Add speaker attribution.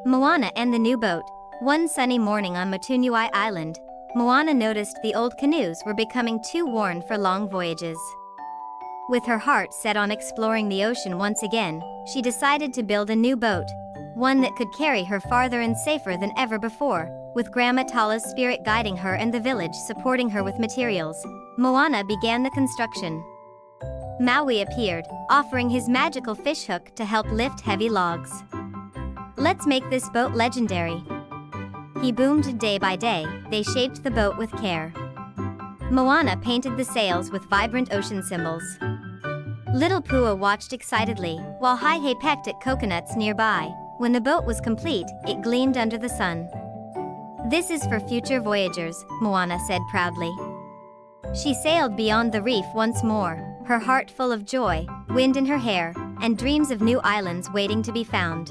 Speaker 1: Moana and the new boat. One sunny morning on Motunui Island, Moana noticed the old canoes were becoming too worn for long voyages. With her heart set on exploring the ocean once again, she decided to build a new boat, one that could carry her farther and safer than ever before. With Grandma Tala's spirit guiding her and the village supporting her with materials, Moana began the construction. Maui appeared, offering his magical fishhook to help lift heavy logs. "Let's make this boat legendary," he boomed. Day by day, they shaped the boat with care. Moana painted the sails with vibrant ocean symbols. Little Pua watched excitedly, while Haihei pecked at coconuts nearby. When the boat was complete, it gleamed under the sun. "This is for future voyagers," Moana said proudly. She sailed beyond the reef once more, her heart full of joy, wind in her hair, and dreams of new islands waiting to be found.